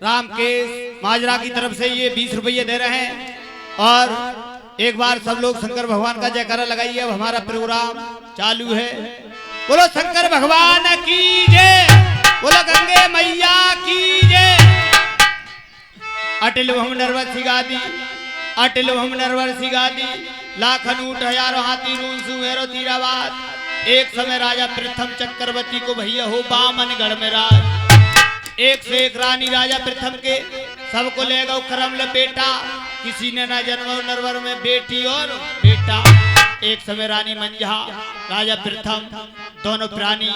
रामकेश माजरा की तरफ से ये 20 रुपये दे रहे हैं। और एक बार सब लोग शंकर भगवान का जयकारा लगाइए। अब हमारा प्रोग्राम चालू है। बोलो शंकर भगवान की जय, बोलो गंगे मैया की जय। अटल भम नरवर सिगादी, अटल भम नरवर सिगादी, लाखन ऊंट हजारों हाथी रून सुमेरो तीरावाद। एक समय राजा प्रथम चक्रवर्ती को भैया हो बामन गढ़ में राज। एक से एक रानी राजा प्रथम के सबको ले गौ करम लपेटा। किसी ने ना जन्म नरवर में बेटी और बेटा। एक समय रानी मंझा राजा प्रथम दोनों प्राणी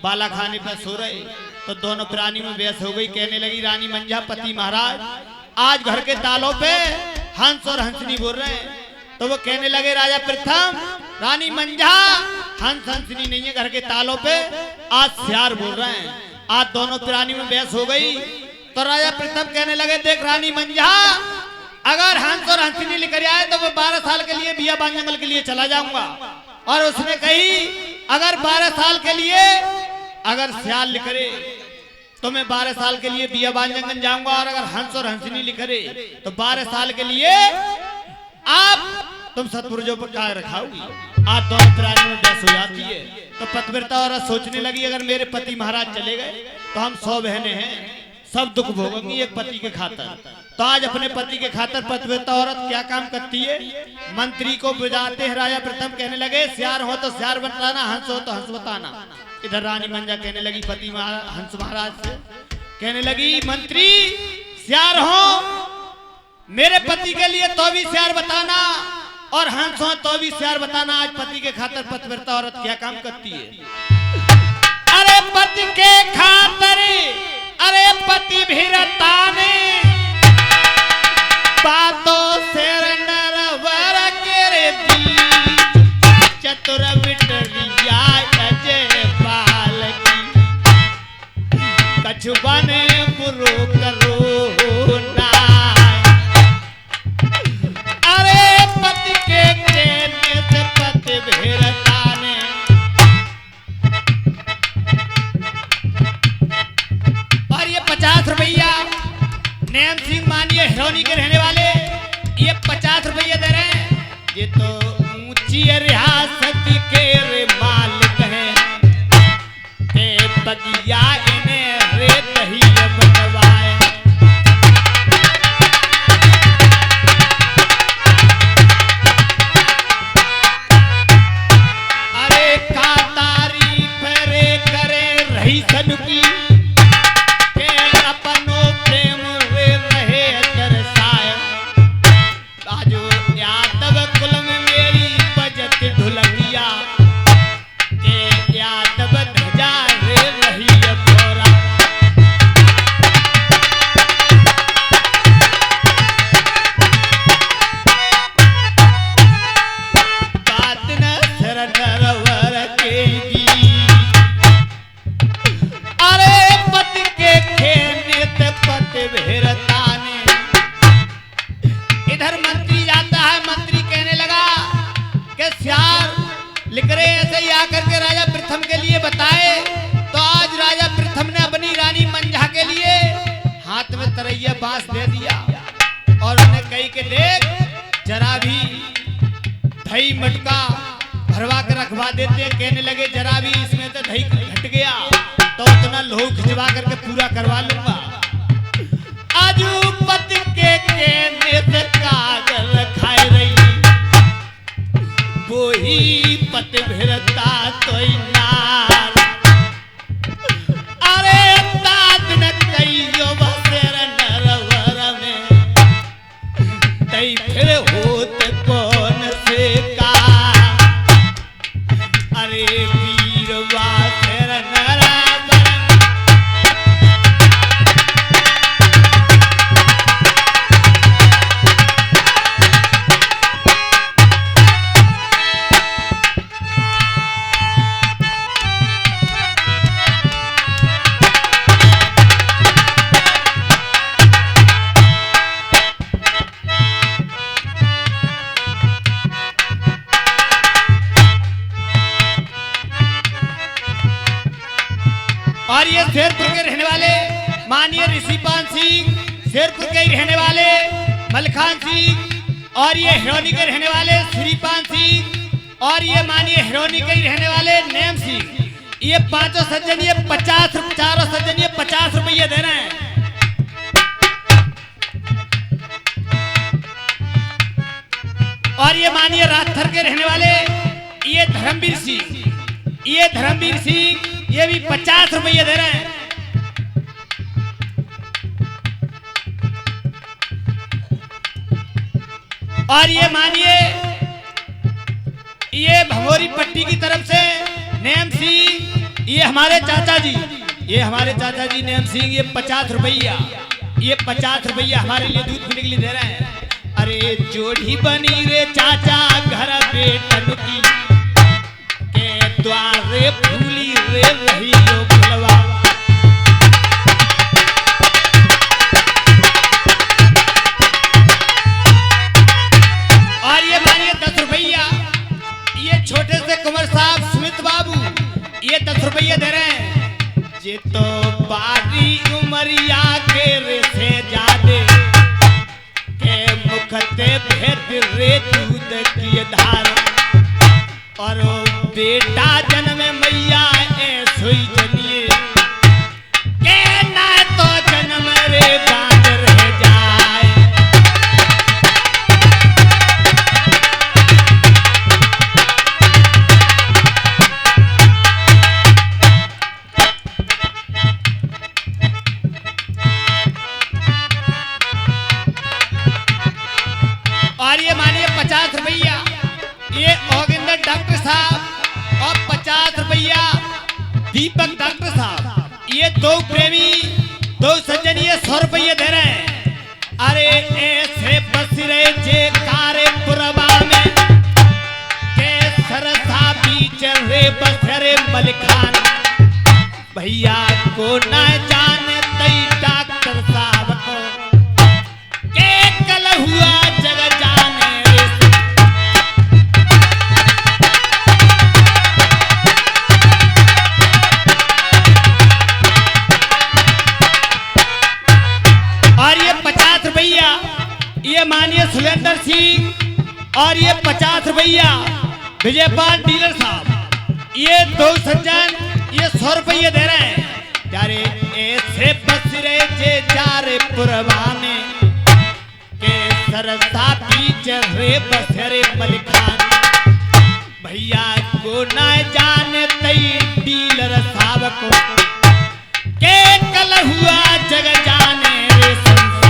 बाला खाने पर सो रहे तो दोनों प्राणी में बहस हो गई। कहने लगी रानी मंझा, पति महाराज आज घर के तालों पे हंस और हंसनी बोल रहे हैं। तो वो कहने लगे राजा प्रथम, रानी मंझा हंस हंसनी नहीं है, घर के तालों पे आज सियार बोल रहे हैं। आज दोनों प्राणी में बहस हो गई तो राजा प्रथम कहने लगे, देख रानी मंझा, अगर हंस और हंसनी लेकर आए तो मैं 12 साल के लिए बियाबान जंगल के लिए चला जाऊंगा। और उसने कही अगर 12 साल के लिए अगर सियाल लिखरे तो मैं 12 साल के लिए बियाबान जंगल जाऊंगा। और अगर हंस और हंसनी लिखरे तो 12 साल के लिए आप तुम सतपुरुषों पर क्या रखाओगी। आज दोनों प्राणी में बहस हो जाती है तो पतिव्रता औरत सोचने लगी, अगर मेरे पति महाराज चले गए तो हम 100 बहनें हैं, सब दुख भोगेंगी एक पति के खातर। तो आज अपने पति के खातर पतिव्रता औरत क्या काम करती है, मंत्री को बुझाते हैं। राजा प्रथम कहने लगे, सियार हो तो सियार बताना, हंस हो तो हंस बताना। इधर रानी मंझा कहने लगी पति हंस महाराज से, कहने लगी मंत्री सियार हो मेरे पति के लिए तो भी सियार बताना, और हंस हो तो भी सियार बताना। आज पति के खातर पतिव्रता औरत क्या काम करती है। अरे पति के खातर, अरे पति भीरता ने बातों से नरवर के दी, चतुर बिटरिया अजय बाल की, कछु बने पुरो करो ना। अरे पति के कहने से पति भीरता ने, और ये 50 रुपया नैन सिंह मानिए हिरौनी के रहने वाले ये 50 रुपये दे रहे हैं। ये तो ऊंची रियासत के रे मालिक हैं, बगिया इन्हें रेत ही बनवाए। अरे का तारीफ रे करे रही सन की, बांस दे दिया और उन्हें कही के देख जरा भी दही मटका भरवा कर रखवा देते। कहने लगे जरा भी इसमें तो दही घट गया तो उतना लोह खिंचवा करके पूरा करवा लूंगा। आज पति के कहने से कागल खाए रही, वो ही पति भीरता तो नार। अरे तात न कहियो बसेर फिर होत कौन से का। अरे वीरवा तेरा नरावर, श्रीपाल सिंह, शेरपुर के ही रहने वाले मलखान सिंह, और ये हिरोनी के रहने वाले श्रीपाल सिंह, और ये मानिए हिरोनी के ही रहने वाले नेम सिंह। ये पांचों सज्जन ये 50 चारों सज्जन ये 50 रुपये दे रहे हैं। और ये मानिए राजथर के रहने वाले ये धर्मवीर सिंह, ये धर्मवीर सिंह ये भी 50 रुपये दे रहे हैं। और ये मानिए ये भगोरी पट्टी की तरफ से नेम सिंह, ये हमारे चाचा जी, ये हमारे चाचा जी नेम सिंह, ये 50 रुपया, ये 50 रुपया हमारे लिए दूध पीने के लिए दे रहे हैं। अरे जोड़ी बनी रे चाचा घर बेटन की, के द्वारे फूली रे रही हो फुलवा। और ये मानिए 10 रुपया, ये छोटे से कुंवर साहब सुमित बाबू, ये 10 रुपये दे रहे हैं। जे तो बारी उमरिया के रे से जादे, के मुखते भेद रे दूध की धार, और बेटा जन्म मैया ए सोई जनिए, के ना तो जन्म रे बाज रह जाए। और ये मानिए 50 रुपया, ये ओगिंदर डॉक्टर साहब, और 50 रुपया दीपक डॉक्टर साहब, ये दो प्रेमी दो सज्जन ये 100 रुपये दे रहे हैं। अरे ऐसे बस रहे जे कारे पुरबा में, के सरसा बीच रे बसरे मलिखान, भैया को न जाने तई डॉक्टर साहब को, के कल हुआ जग जाने रे। और ये 50 रुपया, ये मानिए सुलेंदर सिंह, और ये 50 रुपया विजयपाल डीलर साहब, ये दो सज्जन ये 100 रुपये दे रहे हैं। यारे ऐसे बस रहे जे जारे पुरवाने, के सरसा बीच रे बसरे मलिखान, भैया को न जाने तई डीलर साहब को, के कल हुआ जग जाने रे संसार।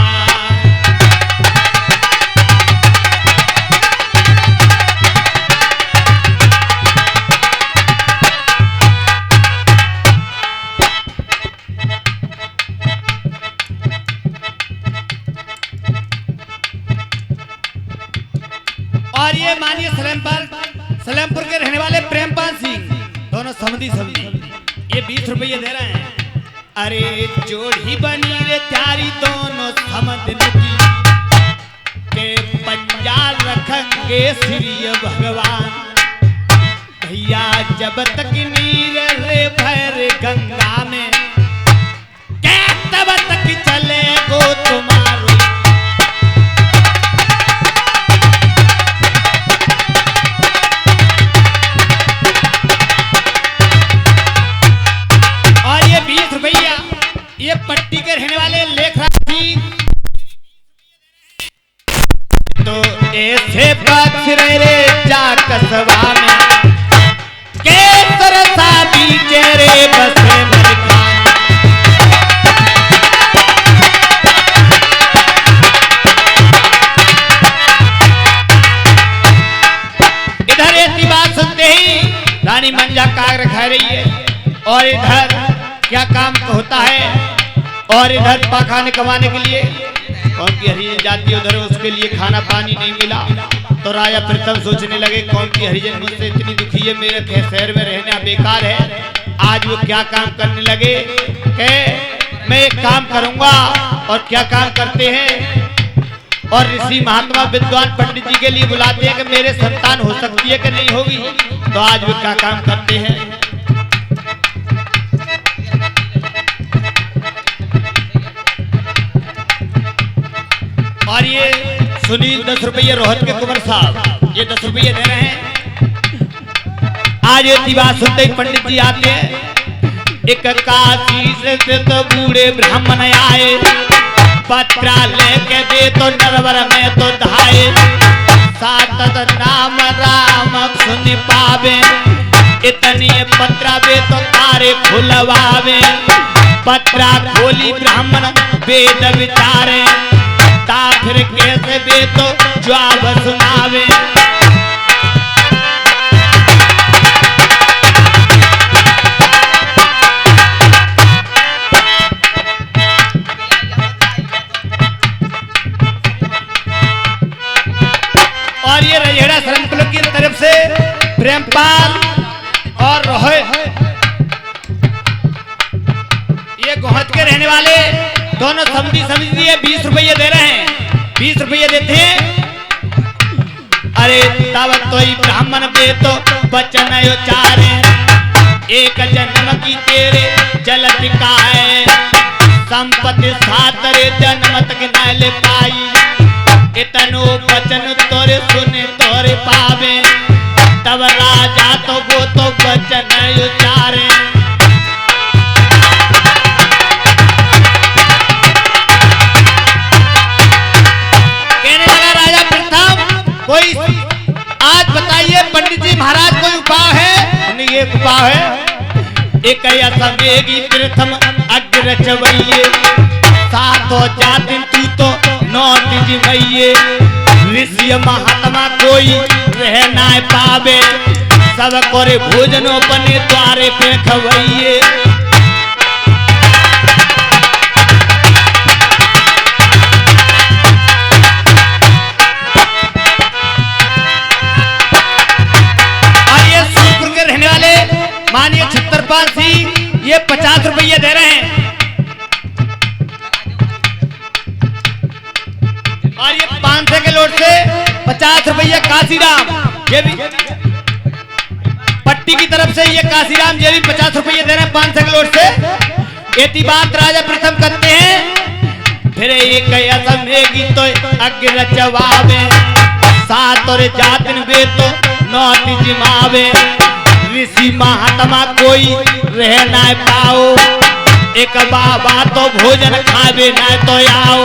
और ये मानिए सलेमपुर के रहने वाले प्रेमपाल सिंह, दोनों समधी ये 20 रुपये दे रहे हैं। अरे जोड़ी बनी रे त्यारी दोनों समधिन की, के पंजाल रखेंगे श्री भगवान, भैया जब तक नीर रे भैर गंगा में, के तब तक चले गो तुम्हारो। ये पट्टी के रहने वाले लेखराज सिंह, तो ऐसे बक्स रे जा कसबा में, के सरसा बीच रे बसे मलिखान। इधर ऐसी बात सुनते ही रानी मंजा काग खा रही है, और इधर क्या काम होता है, और इधर पाखाने कमाने के लिए कौन की हरिजन जाती उधर उसके लिए खाना पानी नहीं मिला, तो राजा प्रथम सोचने लगे कौन की हरिजन मुझसे इतनी दुखी है, मेरे शहर में रहना बेकार है। आज वो क्या काम करने लगे कि मैं एक काम करूंगा, और क्या काम करते हैं, और ऋषि महात्मा विद्वान पंडित जी के लिए बुलाते हैं कि मेरे संतान हो सकती है कि नहीं होगी। तो आज वो क्या काम करते हैं, और ये सुनील 10 रुपये रोहत के कुंवर साहब ये 10 रुपये दे रहे हैं। आज ये बात सुनते ही पंडित जी आते हैं। एक काशी से तो बूढ़े ब्राह्मण आए, पत्रा लेके दे तो नरवर में तो धाये, सातत नाम राम सुनि पावे, इतनी पत्रा बे तो तारे खुलवावे। पत्रा खोली ब्राह्मण वेद विचारे, ता फिर कैसे बे तो जवाब सुनावे। और ये रजेड़ा सरंकुल की तरफ से प्रेमपाल और रोहित ये गोहत के रहने वाले दोनों समझी दिए 20 रुपये दे रहे हैं। 20 रुपये देते हैं। अरे तब तो ही ब्राह्मण बे तो बचन उचारे, एक जन्म की तेरे जलत का है, संपत्ति सातरे जन्म तक न ले पाई, इतनो बचन तोरे सुने तोरे पावे। तब राजा तो वो तो बचन उचारे। कहने लगा राजा प्रथम कोई आज बताइए पंडित जी महाराज कोई उपाय है? ये उपाय है एक ऐसा वेगी प्रथम अग्र चवैये, सातो जाति तू तो नौत जिमैये, ऋषि महात्मा कोई रह ना पावे, सब करे भोजनो बने द्वारे पे खवैये। और ये सोनपुर के रहने वाले माननीय छतरपाल सिंह ये 50 रुपये दे रहे हैं। और ये 500 के नोट से 50 रुपये काशीराम ये भी पट्टी की तरफ से ये काशीराम ये भी 50 रुपये दे रहे हैं 500 के नोट से। एती बात राजा प्रथम करते हैं। फिर एक ऐसा तो अग्र जवाबे, सात और जातिन बे तो नौती जिमावे, ऋषि महात्मा कोई रह ना पाओ, एक बाबा तो भोजन खावे ना तो आओ।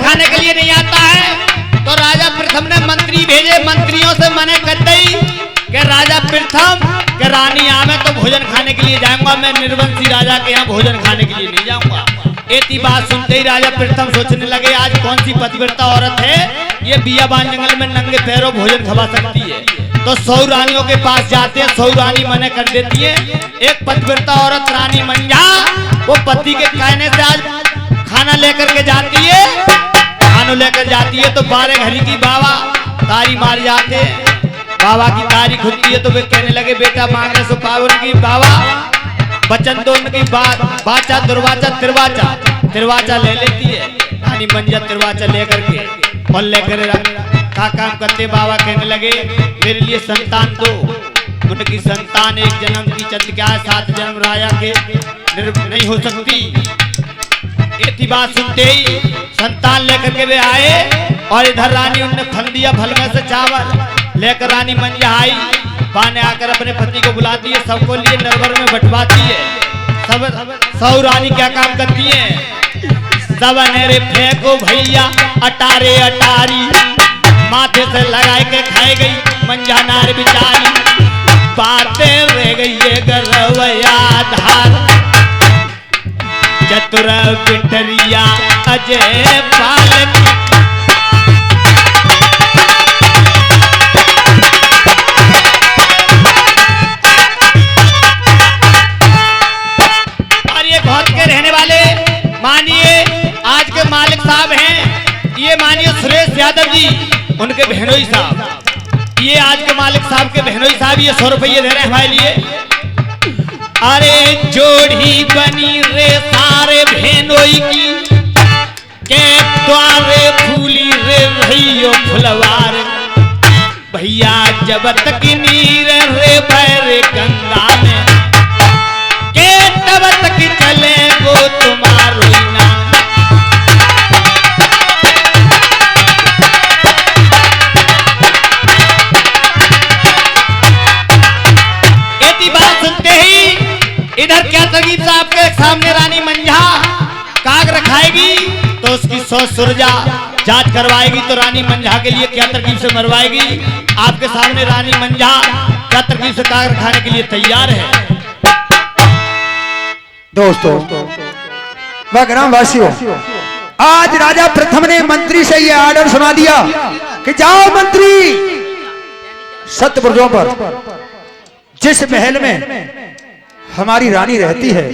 खाने के लिए नहीं आता है तो राजा प्रथम ने मंत्री भेजे, मंत्रियों से मने कर दी कि राजा प्रथम के रानी आवे तो भोजन खाने के लिए जाऊंगा, मैं निर्वंशी राजा के यहाँ भोजन खाने के लिए नहीं जाऊंगा। एती बात सुनते ही राजा प्रथम सोचने लगे आज कौन सी पतिव्रता औरत है ये बियाबान जंगल में नंगे पैरों भोजन खवा सकती है। तो 100 रानियों के पास जाते हैं, 100 रानी मने कर देती है। एक पतिव्रता औरत रानी मंजा वो पति के कहने से आज खाना लेकर के जाती है, खाना लेकर जाती है तो 12 घड़ी की बाबा तारी मार जाते हैं। बाबा की तारी खुलती है तो वे कहने लगे बेटा मांगने से पावन की बाबा बचन दो उनकी बाचा दुर्वाचा तिरवाचा ले लेती है। रानी मंजा तिरवाचा लेकर के और लेकर का काम करते बाबा कहने लगे मेरे लिए संतान दो। उनकी संतान एक जन्म की चंद क्या 7 जन्म राजा के नहीं हो सकती। इतनी बात सुनते ही संतान लेकर के वे आए और इधर रानी उनने फल दिया, फल में से चावल लेकर रानी मंजा आई, पाने आकर अपने पति को बुलाती है, सबको लिए नरवर में बंटवाती है। सब रानी क्या काम करती है, सब अनेरे फेंको भैया अटारे अटारी, माथे से लगाए के खाए गई मंजा नार बिचारी, बातें रह गई ये गरवया धार, चतुर पिटरिया अजय पाल। और ये बहुत के रहने वाले मानिए आज के मालिक साहब हैं, ये मानिए सुरेश यादव जी, उनके बहनोई साहब, ये आज के मालिक साहब के बहनोई साहब ये 100 रुपये दे रहे हैं हमारे लिए। अरे जोड़ी बनी रे सारे बहनोई की, के द्वारे फूली रे रहियो फुलवार, भैया जब तक नीर रे भैर गंगा में के तब तक चले वो तुम्हारो नाम। ऐसी बात सुनते ही इधर क्या तरकीब साहब के सामने रानी मंझा काग रखाएगी तो उसकी सोच सुरजा जांच करवाएगी तो रानी मंझा के लिए क्या तरकीब से मरवाएगी। आपके सामने रानी मंझा क्या तरकीब से काग रखाने के लिए तैयार है। दोस्तों व ग्रामवासियों, आज राजा प्रथम ने मंत्री से यह आर्डर सुना दिया कि जाओ मंत्री, सतपुरजों पर जिस महल में हमारी रानी रहती है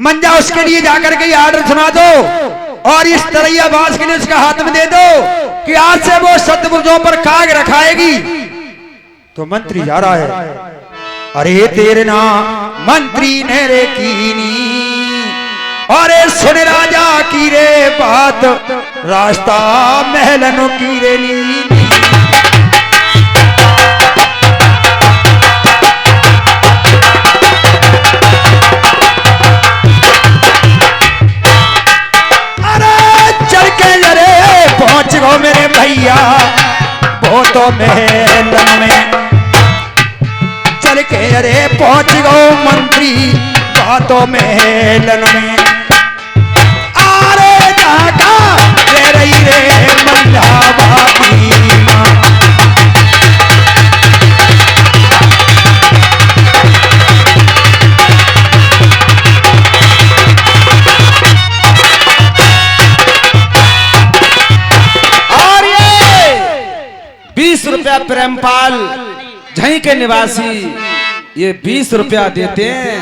मंजा, उसके लिए जाकर के आर्डर सुना दो और इस तरैया बांस के लिए उसका हाथ में दे दो कि आज से वो सतपुरजों पर काग रखाएगी। तो मंत्री जा रहा है, अरे तेरे ना मंत्री ने रे कीनी, अरे सुन राजा की रे बात, रास्ता महलन की रे नीनी। पहुंच गो मेरे भैया वो तो महलन में चल के, अरे पहुंच गो मंत्री बातों महलन में। अरे जागा रे रही रे मंझा बापी मां, ₹20 प्रेमपाल झई के निवासी ये 20 रुपया देते हैं।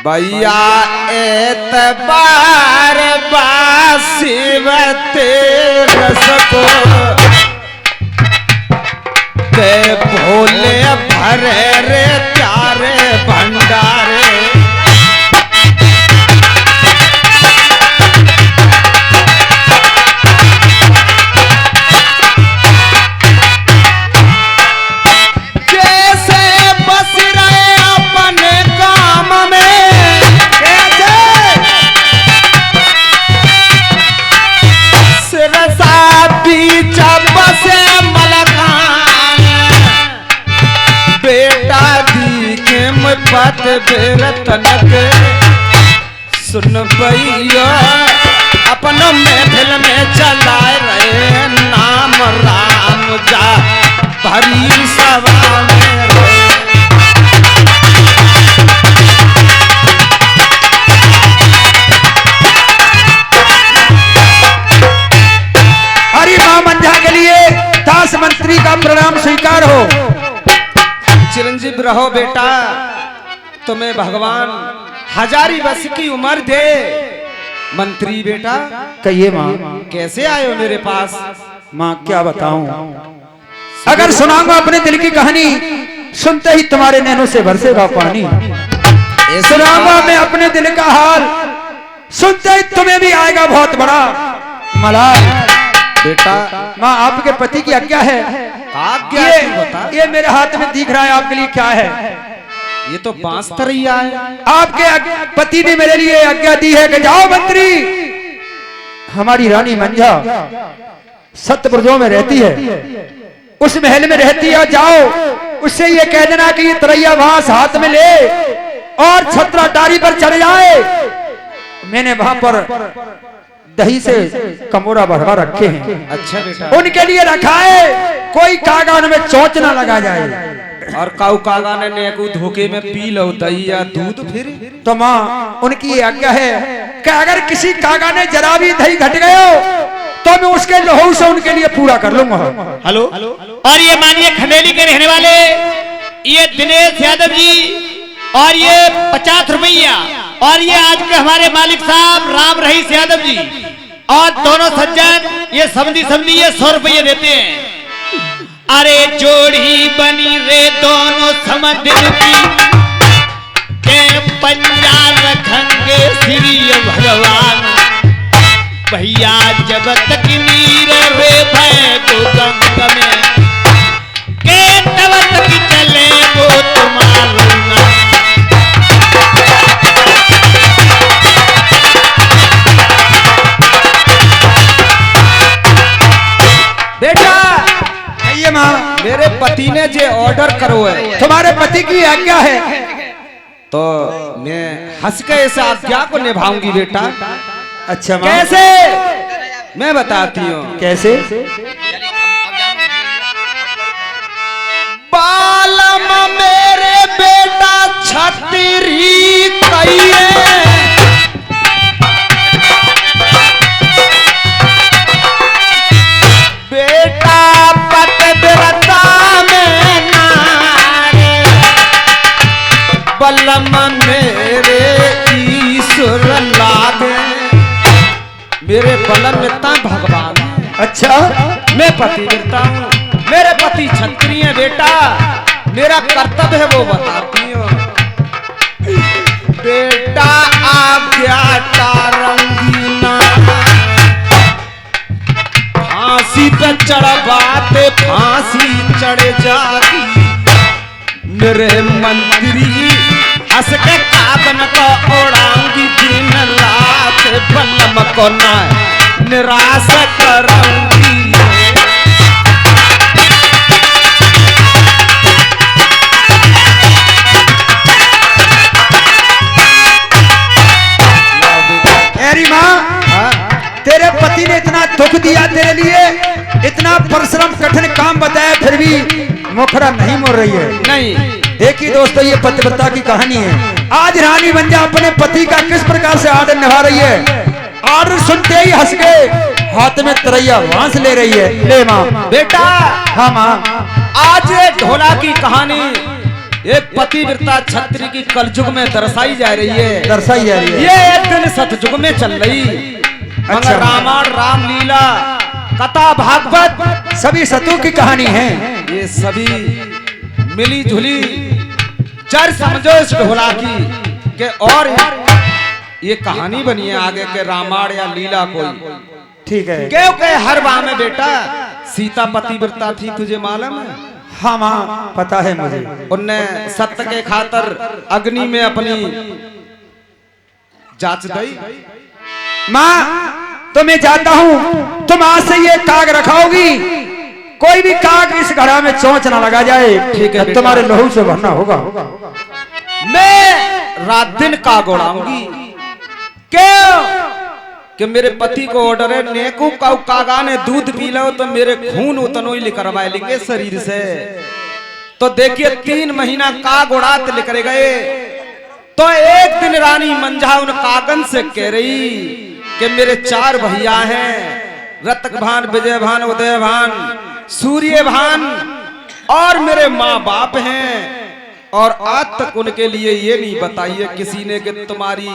भैया एतबार बासिवते रसको ते भोले भरे रे प्यारे भंडारे। बात बेर तनक सुन भैया अपनों महफिल में चलाए रहे नाम राम जा भरी सभा में रहे। हरी मां मंझा के लिए दास मंत्री का प्रणाम स्वीकार हो। चिरंजीव रहो बेटा, तुम्हें भगवान हजारी वर्ष की उम्र दे। मंत्री बेटा कहिए माँ, कैसे आए हो मेरे पास? माँ क्या बताऊं, अगर सुनाऊंगा अपने दिल की कहानी सुनते ही तुम्हारे नैनों से बरसेगा पानी। सुनाऊंगा मैं अपने दिल का हाल सुनते ही तुम्हें भी आएगा बहुत बड़ा मलाल। बेटा माँ आपके पति की आज्ञा है, ये मेरे हाथ में दिख रहा है आपके लिए क्या है? ये तो बांस तरैया है। आपके पति ने मेरे लिए आज्ञा दी है कि जाओ मंत्री, हमारी रानी मंझा सतपुरजों में रहती है, उस महल में रहती है, जाओ उससे ये कह देना कि ये तरैया बांस हाथ में ले और छतरा डारी पर चढ़ जाए। मैंने वहां पर दही से कमोरा भरवा रखे हैं, अच्छा बेटा, उनके लिए रखा है, कोई कागा उनमें चोंच ना लगा जाए। और काऊ कागा ने नेकू धोखे में पी लो दही या दूध फिर। तो माँ उनकी ये आज्ञा है कि अगर किसी कागा ने जरा भी दही घट गया तो मैं उसके लहू से उनके लिए पूरा कर लूंगा। हेलो, और ये मानिए खंडेली के रहने वाले ये दिनेश यादव जी, और ये 50 रुपया, और ये आज के हमारे मालिक साहब राम रहीस यादव जी, और दोनों सज्जन ये समझी ये 100 रुपये देते हैं। अरे जोड़ी बनी रे दोनों समदिन की के पंजा रखेंगे श्री भगवान। भैया जब तक नीर रे भय को गंग में के पति ने जे ऑर्डर करो है तुम्हारे पति की आज्ञा है तो मैं हंस के इस आज्ञा को निभाऊंगी बेटा। अच्छा माँ कैसे मैं बताती हूँ। कैसे बालम मेरे बेटा छतरी कहिए बेटा पतिव्रता में नारे बलम मेरे ईश्वर लागे मेरे बलम में ता भगवान है। अच्छा मैं पतिव्रता हूँ मेरे पति क्षत्रिय है बेटा मेरा कर्तव्य है वो बताती हूँ। बेटा आज्ञा रंगीना फांसी पे चढ़वाते फांसी चढ़ जाती मेरे मंत्री हंस के काबन को उड़ाऊंगी दिन रात बलम को ना निराश करूंगी। मेरी माँ तेरे पति ने इतना दुख दिया तेरे लिए इतना परिश्रम कठिन काम बताया फिर भी मुखरा नहीं मोड़ रही है। नहीं देखिए दोस्तों ये पतिव्रता की कहानी है। आज रानी मंजा अपने पति का किस प्रकार से आदर निभा रही है। आदर सुनते ही हंस के हाथ में तरैया वांस ले रही है। ले माँ बेटा। हाँ माँ आज ये ढोला की कहानी एक पतिव्रता छत्री की कलयुग में दर्शाई जा रही है। दर्शाई जा रही है। ये एक दिन सतयुग में चल रही मगर रामायण रामलीला कथा भागवत सभी सतु की कहानी है। ये सभी मिली जुली चर समझो इस ढोला की के और ये कहानी बनी है आगे के रामायण या लीला कोई ठीक है क्योंकि हर बाह में बेटा सीता पतिव्रता थी तुझे मालूम है। हाँ माँ पता है मुझे। उनने सत्य के खातर अग्नि में अपनी जांच दी। माँ तो मैं जाता हूँ तुम आज से ये काग रखाओगी कोई भी काग इस घड़ा में चोंच ना लगा जाए। ठीक है तुम्हारे लहू से भरना होगा। मैं रात दिन काग उड़ाऊंगी क्यों कि मेरे पति को ऑर्डर है नेकू कागा ने दूध पी लो तो मेरे खून उतनो ही करवा लेंगे शरीर से। तो देखिए 3 महीना काग उड़ाते लेकर गए तो एक दिन रानी मंजा उन कागन से कह रही कि मेरे 4 भैया हैं रतक भान विजय भान उदय भान सूर्य भान और मेरे माँ बाप हैं और आज तक उनके लिए ये नहीं बताइए किसी ने कि तुम्हारी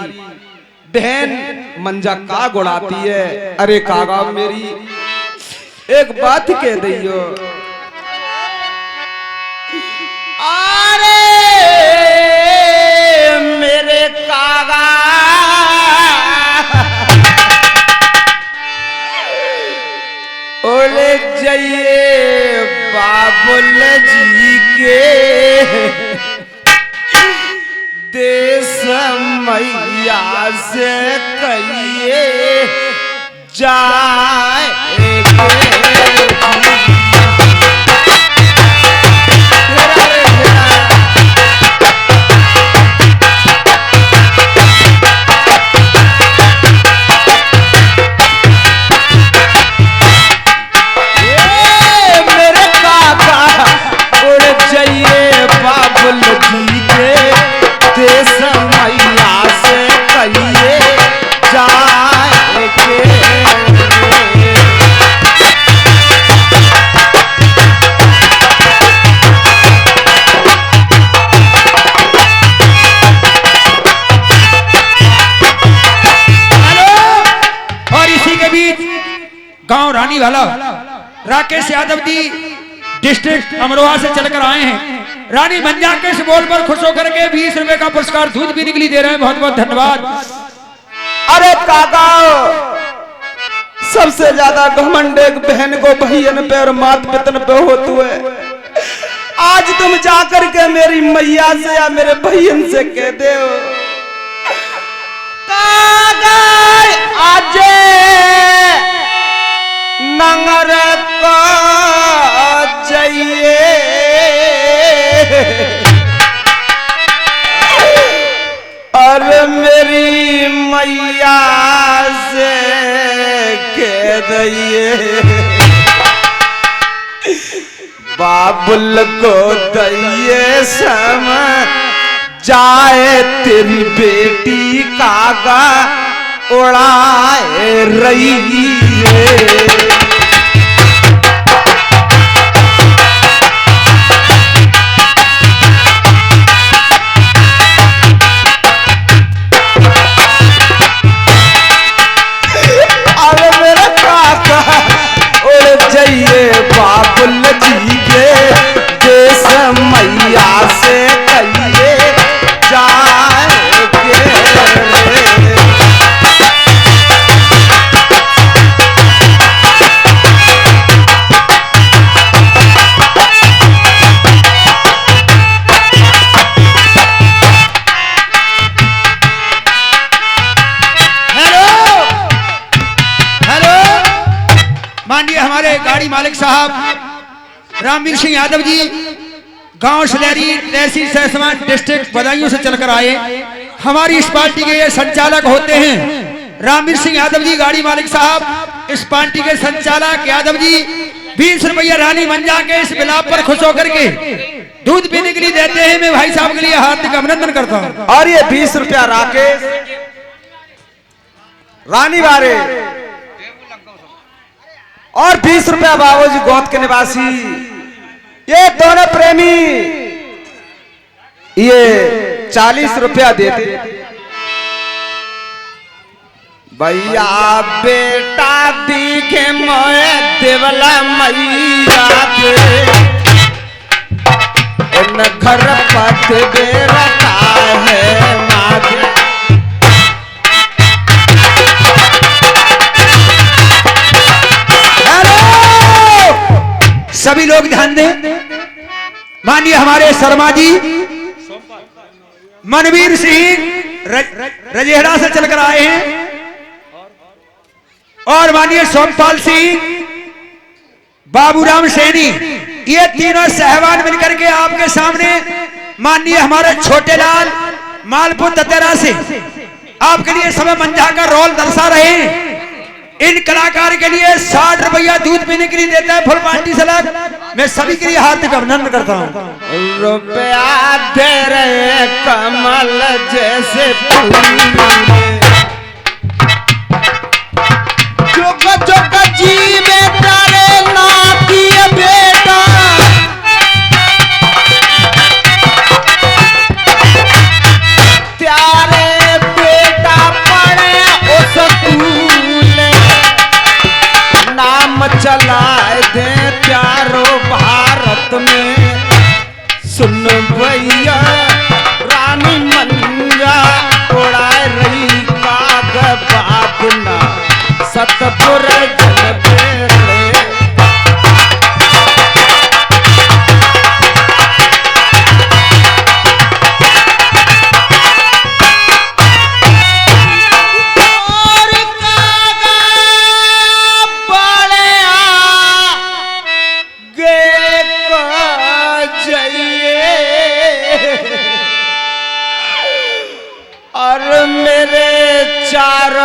बहन मंजा काग उड़ाती है। अरे कागा मेरी एक बात कह दियो। अरे मेरे कागा ओले जाइए बाबुल जी के देश मैया से कहिए मेरे काका उड़ जाइए बाबुल जी के देश मैया से कहिए जाएंगे। और इसी के बीच गांव रानी वाला राकेश यादव जी डिस्ट्रिक्ट अमरोहा से चलकर आए हैं। रानी मंजा के इस बोल पर खुश होकर के 20 रुपए का पुरस्कार दूध भी निकली दे रहे हैं। बहुत बहुत धन्यवाद। अरे काका सबसे ज्यादा घमंड एक बहन को बहन पे और मात पितन पे होते हुए आज तुम जाकर के मेरी मैया से या मेरे बहन से कह दे काका आज नंगर को चाहिए मैया से कह दइए बाबुल को दइए समझ जाए तेरी बेटी कागा उड़ाए रही है। जाइए बाबुल जी के देश मैया से कहिए जाए माननीय हमारे गाड़ी मालिक साहब रामवीर सिंह यादव जी गांव सलेरी तहसील सहसवा डिस्ट्रिक्ट बदायूं से चलकर आए। हमारी इस पार्टी के ये संचालक होते हैं रामवीर सिंह यादव जी गाड़ी मालिक साहब। इस पार्टी के संचालक यादव जी 20 रुपया रानी मंजा के इस बिलाप पर खुश होकर के दूध पीने के लिए देते हैं। मैं भाई साहब के लिए हार्दिक अभिनंदन करता हूँ। और ये 20 रुपया राकेश रानी वारे और 20 रुपया बाबूजी गोद के निवासी, ये दोनों प्रेमी ये 40 रुपया देते। भैया बेटा दिखे मोए देवला मैया के इन घर पथ बेरता है मागे। सभी लोग ध्यान दें। माननीय हमारे शर्मा जी मनवीर सिंह रजेहड़ा से चलकर आए हैं और माननीय सोमपाल सिंह बाबूराम सैनी, ये तीनों सहवान मिलकर के आपके सामने माननीय हमारे छोटे लाल मालपुर दतेरा से आपके लिए समय मंझा का रोल दर्शा रहे हैं। इन कलाकार के लिए 60 रुपया दूध पीने के लिए देता है फुल पार्टी सलाद। मैं सभी के लिए हार्दिक अभिनंदन करता हूँ। रुपया दे रहे कमल जैसे जोग जी में तारे नाती बेटा त्यारे बेटा पढ़े उस नाम चलाए दे प्यारो भारत में। सुन भैया रानी मंजा उड़ाए रही काग बादना सतपुर जन पेड़े। और मेरे चार